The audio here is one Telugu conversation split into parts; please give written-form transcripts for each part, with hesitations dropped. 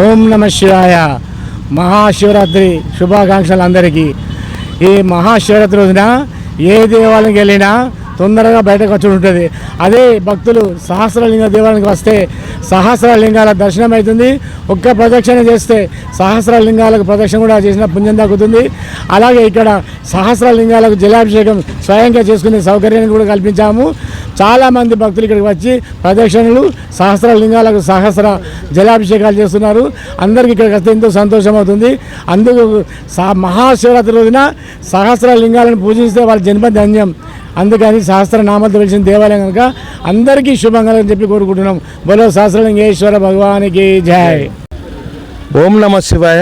ఓం నమ శివాయ. మహాశివరాత్రి శుభాకాంక్షలు అందరికీ. ఈ మహాశివరాత్రి రోజున ఏ దేవాలయంకి వెళ్ళినా తొందరగా బయటకు వచ్చి ఉంటుంది. అదే భక్తులు సహస్రలింగ దేవాలయానికి వస్తే సహస్రలింగాల దర్శనం అవుతుంది. ఒక్క ప్రదక్షిణ చేస్తే సహస్రలింగాలకు ప్రదక్షిణ కూడా చేసిన పుణ్యం దక్కుతుంది. అలాగే ఇక్కడ సహస్రలింగాలకు జలాభిషేకం స్వయంగా చేసుకునే సౌకర్యాన్ని కూడా కల్పించాము. చాలామంది భక్తులు ఇక్కడికి వచ్చి ప్రదక్షిణలు సహస్రలింగాలకు సహస్ర జలాభిషేకాలు చేస్తున్నారు. అందరికీ ఇక్కడికి వస్తే ఎంతో సంతోషం అవుతుంది. అందుకు మహాశివరాత్రి రోజున సహస్రలింగాలను పూజిస్తే వాళ్ళ జన్మ ధన్యం. అందుకని సహస్రనామాలతో వెలిసిన దేవాలయం కనుక అందరికీ శుభంగా చెప్పి కోరుకుంటున్నాం. బోలో సహస్రలింగేశ్వర భగవానికి జై. ఓం నమ శివాయ.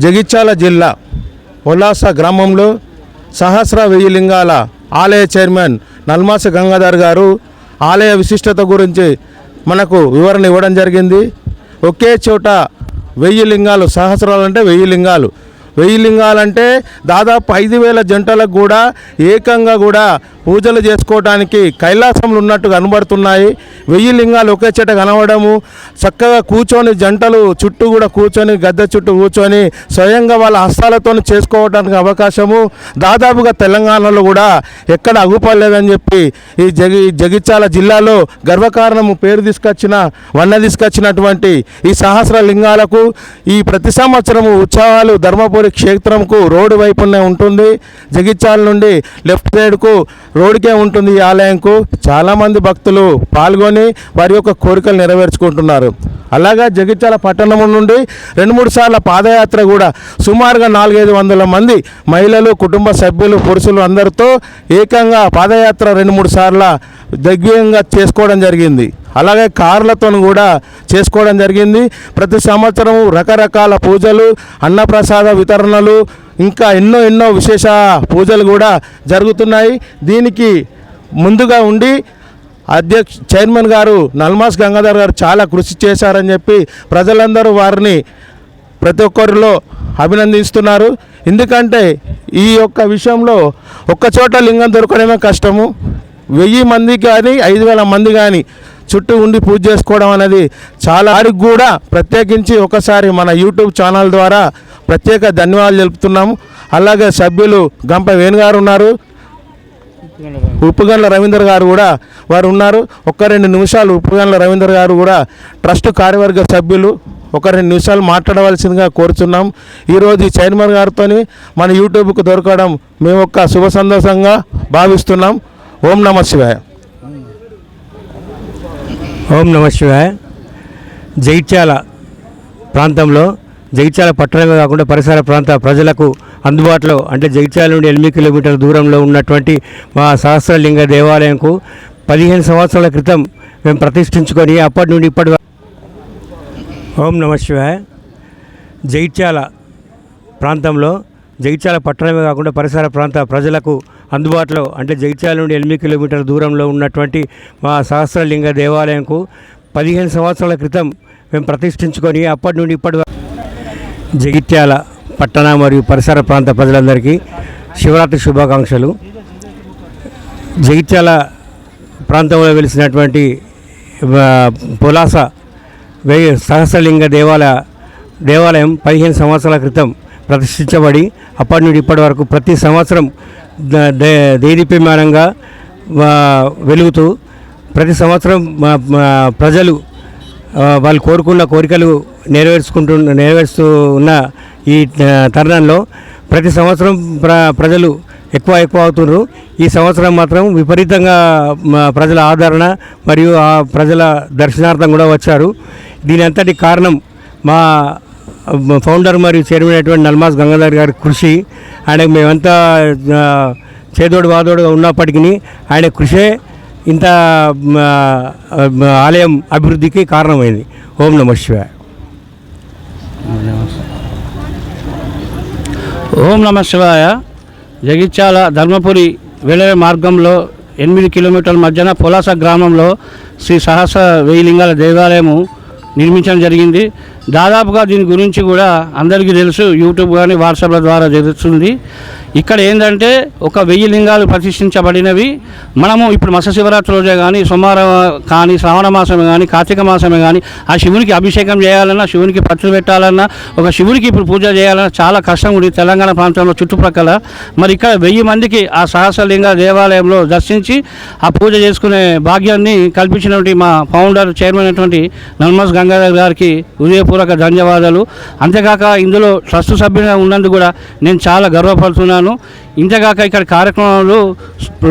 జగిత్యాల జిల్లా పొలాస గ్రామంలో సహస్ర వెయ్యి లింగాల ఆలయ చైర్మన్ నల్మాస గంగాధర్ గారు ఆలయ విశిష్టత గురించి మనకు వివరణ ఇవ్వడం జరిగింది. ఒకే చోట 1000 లింగాలు, సహస్రాలు అంటే 1000 లింగాలు. 1000 లింగాలంటే దాదాపు 5000 జంటలకు కూడా ఏకంగా కూడా పూజలు చేసుకోవడానికి కైలాసంలో ఉన్నట్టు కనబడుతున్నాయి. 1000 లింగాలు ఒకే చెట కనబడము, చక్కగా కూర్చొని జంటలు చుట్టూ కూడా కూర్చొని గద్దె చుట్టూ కూర్చొని స్వయంగా వాళ్ళ హస్తాలతో చేసుకోవడానికి అవకాశము దాదాపుగా తెలంగాణలో కూడా ఎక్కడ అగుపడలేదని చెప్పి ఈ జగిత్యాల జిల్లాలో గర్వకారణము పేరు తీసుకొచ్చినటువంటి ఈ సహస్ర లింగాలకు ఈ ప్రతి సంవత్సరము ఉత్సవాలు ధర్మపురి క్షేత్రంకు రోడ్డు వైపునే ఉంటుంది. జగిత్యాల నుండి లెఫ్ట్ సైడ్కు రోడ్డుకే ఉంటుంది. ఈ ఆలయంకు చాలామంది భక్తులు పాల్గొని వారి యొక్క కోరికలు నెరవేర్చుకుంటున్నారు. అలాగా జగిత్యాల పట్టణం నుండి 2-3 సార్ల పాదయాత్ర కూడా సుమారుగా 400-500 మంది మహిళలు, కుటుంబ సభ్యులు, పురుషులు అందరితో ఏకంగా పాదయాత్ర 2-3 సార్ల దిగ్విజయంగా చేసుకోవడం జరిగింది. అలాగే కార్లతో కూడా చేసుకోవడం జరిగింది. ప్రతి సంవత్సరం రకరకాల పూజలు, అన్నప్రసాద వితరణలు, ఇంకా ఎన్నో విశేష పూజలు కూడా జరుగుతున్నాయి. దీనికి ముందుగా ఉండి చైర్మన్ గారు నల్మాస్ గంగాధర్ గారు చాలా కృషి చేశారని చెప్పి ప్రజలందరూ వారిని ప్రతి ఒక్కరిలో అభినందిస్తున్నారు. ఎందుకంటే ఈ యొక్క విషయంలో ఒక్కచోట లింగం దొరకడమే కష్టము. 1000 మంది కానీ 5000 మంది కానీ చుట్టూ ఉండి పూజ చేసుకోవడం అనేది చాలా. వారికి కూడా ప్రత్యేకించి ఒకసారి మన యూట్యూబ్ ఛానల్ ద్వారా ప్రత్యేక ధన్యవాదాలు తెలుపుతున్నాము. అలాగే సభ్యులు గంప వేణుగారు ఉన్నారు, ఉప్పుగండ్ల రవీందర్ గారు కూడా వారు ఉన్నారు. 1-2 నిమిషాలు ఉప్పుగండ్ల రవీందర్ గారు కూడా ట్రస్ట్ కార్యవర్గ సభ్యులు 1-2 నిమిషాలు మాట్లాడవలసిందిగా కోరుతున్నాం. ఈరోజు ఈ చైర్మన్ గారితో మన యూట్యూబ్కు దొరకడం మేము ఒక శుభ సంతోషంగా భావిస్తున్నాం. ఓం నమ శివాయ. ఓం నమ శివాయ. జగిత్యాల ప్రాంతంలో, జగిత్యాల పట్టణమే కాకుండా పరిసర ప్రాంత ప్రజలకు అందుబాటులో, అంటే జగిత్యాల నుండి 8 కిలోమీటర్ల దూరంలో ఉన్నటువంటి మా సహస్రలింగ దేవాలయంకు 15 సంవత్సరాల క్రితం మేము ప్రతిష్ఠించుకొని అప్పటి నుండి ఇప్పటి. ఓం నమ శివాయ. జగిత్యాల ప్రాంతంలో, జగిత్యాల పట్టణమే కాకుండా పరిసర ప్రాంత ప్రజలకు అందుబాటులో, అంటే జగిత్యాల నుండి 8 కిలోమీటర్ల దూరంలో ఉన్నటువంటి మా సహస్రలింగ దేవాలయంకు 15 సంవత్సరాల క్రితం మేము ప్రతిష్ఠించుకొని అప్పటి నుండి ఇప్పటి. జగిత్యాల పట్టణ మరియు పరిసర ప్రాంత ప్రజలందరికీ శివరాత్రి శుభాకాంక్షలు. జగిత్యాల ప్రాంతంలో వెలిసినటువంటి పొలాస సహస్రలింగ దేవాలయం 15 సంవత్సరాల క్రితం ప్రతిష్ఠించబడి అప్పటి నుండి ఇప్పటి వరకు ప్రతి సంవత్సరం దేదీప్యమానంగా వెలుగుతూ ప్రతి సంవత్సరం ప్రజలు వాళ్ళు కోరుకున్న కోరికలు నెరవేరుస్తూ ఉన్న ఈ తరుణంలో ప్రతి సంవత్సరం ప్రజలు ఎక్కువ అవుతున్నారు. ఈ సంవత్సరం మాత్రం విపరీతంగా ప్రజల ఆదరణ మరియు ఆ ప్రజల దర్శనార్థం కూడా వచ్చారు. దీని అంతటి కారణం మా ఫౌండర్ మరియు చైర్మన్ అయినటువంటి నల్మాస్ గంగాధర్ గారి కృషి. ఆయనకు మేమంతా చేదోడు వాదోడుగా ఉన్నప్పటికీ ఆయన కృషే ఇంత ఆలయం అభివృద్ధికి కారణమైంది. ఓం నమ శివాయ. ఓం నమ శివాయ. జగిత్యాల ధర్మపురి వెళ్ళే మార్గంలో 8 కిలోమీటర్ల మధ్యన పొలాస గ్రామంలో శ్రీ సహస్ర వెయ్యి లింగాల దేవాలయము నిర్మించడం జరిగింది. దాదాపుగా దీని గురించి కూడా అందరికీ తెలుసు, యూట్యూబ్ కానీ వాట్సాప్ల ద్వారా తెలుస్తుంది. ఇక్కడ ఏంటంటే ఒక 1000 లింగాలు ప్రతిష్ఠించబడినవి. మనము ఇప్పుడు మత్స్య శివరాత్రి రోజే కానీ, సోమవారం కానీ, శ్రావణ మాసమే కానీ, కార్తీక మాసమే కానీ ఆ శివునికి అభిషేకం చేయాలన్నా, శివునికి పత్రులు పెట్టాలన్నా, ఒక శివునికి ఇప్పుడు పూజ చేయాలన్నా చాలా కష్టం ఉంది తెలంగాణ ప్రాంతంలో చుట్టుప్రక్కల. మరి ఇక్కడ 1000 మందికి ఆ సహస్రలింగ దేవాలయంలో దర్శించి ఆ పూజ చేసుకునే భాగ్యాన్ని కల్పించినటువంటి మా ఫౌండర్ చైర్మన్ అయినటువంటి నల్మస్ గంగాధర్ గారికి హృదయపూర్వక ధన్యవాదాలు. అంతేకాక ఇందులో ట్రస్ట్ సభ్యునిగా ఉన్నందుకు కూడా నేను చాలా గర్వపడుతున్నాను. ఇంతేకాక ఇక్కడ కార్యక్రమాలు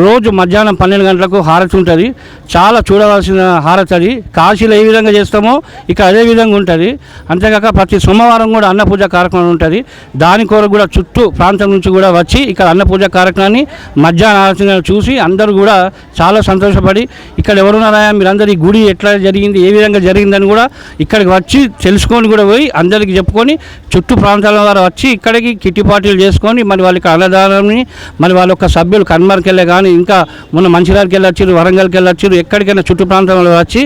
రోజు మధ్యాహ్నం 12 గంటలకు హారతి ఉంటుంది. చాలా చూడవలసిన హారతి అది. కాశీలో ఏ విధంగా చేస్తామో ఇక్కడ అదే విధంగా ఉంటుంది. అంతేకాక ప్రతి సోమవారం కూడా అన్నపూజ కార్యక్రమం ఉంటుంది. దాని కొరకు కూడా చుట్టూ ప్రాంతం నుంచి కూడా వచ్చి ఇక్కడ అన్నపూజ కార్యక్రమాన్ని మధ్యాహ్న హారతిని చూసి అందరూ కూడా చాలా సంతోషపడి ఇక్కడ ఎవరున్నారా మీరందరూ ఈ గుడి ఎట్లా జరిగింది, ఏ విధంగా జరిగిందని కూడా ఇక్కడికి వచ్చి తెలుసుకొని కూడా పోయి అందరికీ చెప్పుకొని చుట్టూ ప్రాంతాల ద్వారా వచ్చి ఇక్కడికి కిట్టి పార్టీలు చేసుకొని మరి వాళ్ళకి అన్నదానాన్ని మరి వాళ్ళ యొక్క సభ్యులు కన్మర్కి వెళ్ళే కానీ ఇంకా మొన్న మంచిర్యాలకి వెళ్ళొచ్చారు, వరంగల్కి వెళ్ళొచ్చారు, ఎక్కడికైనా చుట్టూ ప్రాంతంలో వచ్చి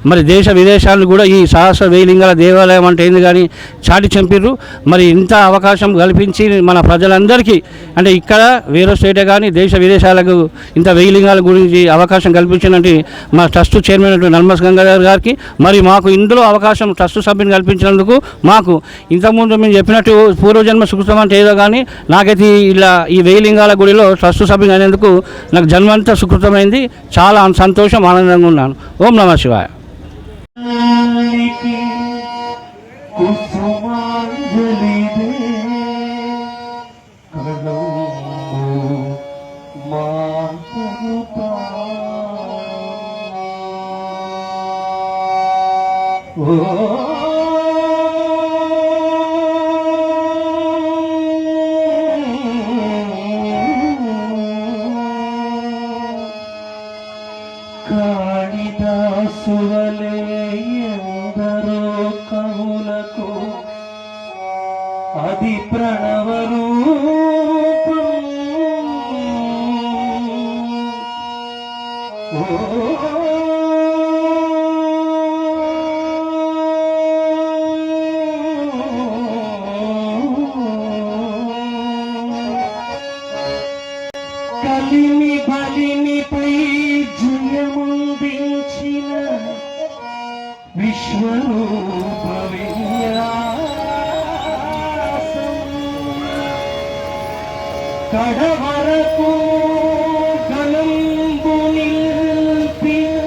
మరి దేశ విదేశాలు కూడా ఈ సహస్ర వేలింగాల దేవాలయం అంటే ఏంది కానీ చాటి చంపిర్రు. మరి ఇంత అవకాశం కల్పించి మన ప్రజలందరికీ అంటే ఇక్కడ వేరే స్టేటే కానీ దేశ విదేశాలకు ఇంత వేలింగాల గురించి అవకాశం కల్పించినట్టు మా ట్రస్ట్ చైర్మన్ నల్మస్ గంగాధర్ గారికి మరి మాకు ఇందులో అవకాశం ట్రస్ట్ సభ్యుని కల్పించినందుకు మాకు ఇంతకుముందు మేము చెప్పినట్టు పూర్వజన్మ సుకృతం అంటే ఏదో కానీ నాకైతే ఇలా ఈ వేలింగాల గుడిలో ట్రస్ట్ సభ్యుని అనేందుకు నాకు జన్మంతా సుకృతమైంది. చాలా సంతోషం, ఆనందంగా ఉన్నాను. ఓం నమః శివాయ. కాళిదాసువలే ఎందరో కవులకు అది ప్రణవరూపం. కలిమి బలిమిపై జయముందించిన విశ్వరూప విన్యాసం కడవరకు గలంబు నిల్పిన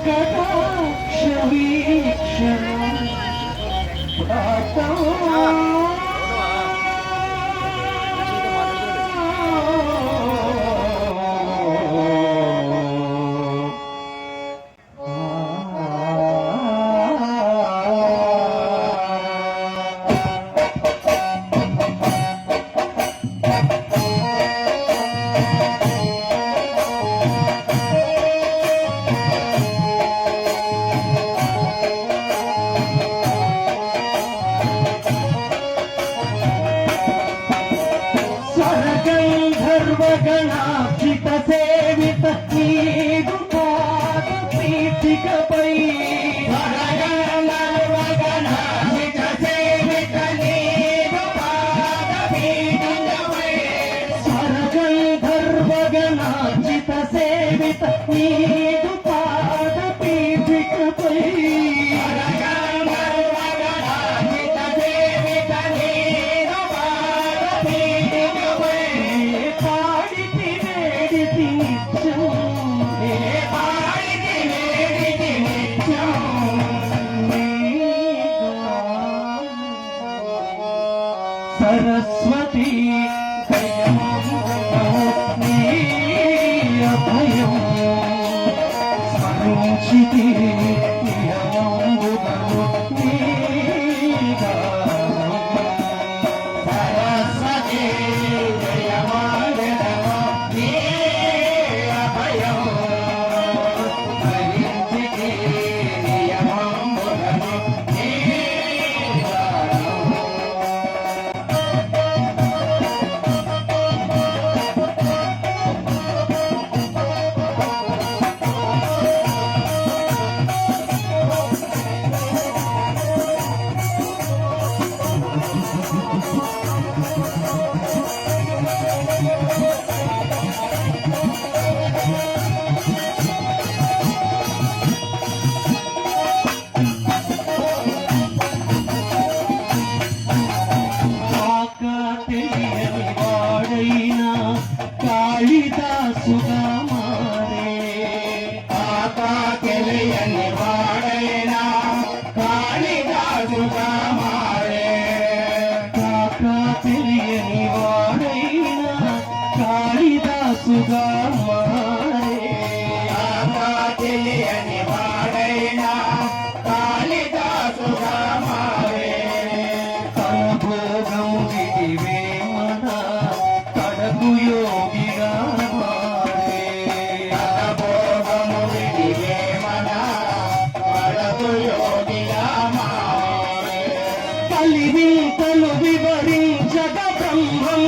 కటాక్ష వీక్షణ గణాక్షిత సేవిత నీదు పాద పీఠికపై గణాక్షిత సేవిత నీదు పాద పీఠికపై స్వర్గంధర్వ గణాక్షిత సేవిత నీదు పాద పీఠికపై సరస్వతి అభయం స్మరించితి కాక తెలియని వాడైనా కాళిదాసుగా మారే కాక తెలియని వాడైనా కాళిదాసుగా మారే కాక తెలియని వాడైనా కాళిదాసుగా మారే కాక తెలియని వాడైనా కాళిదాసుగా మారే కడభోగం విడివే మన కడకు యోగిగా మారే కడభోగం విడివే మన కడకు యోగిగా మారే కలివింతలు వివరించక బ్రహ్మం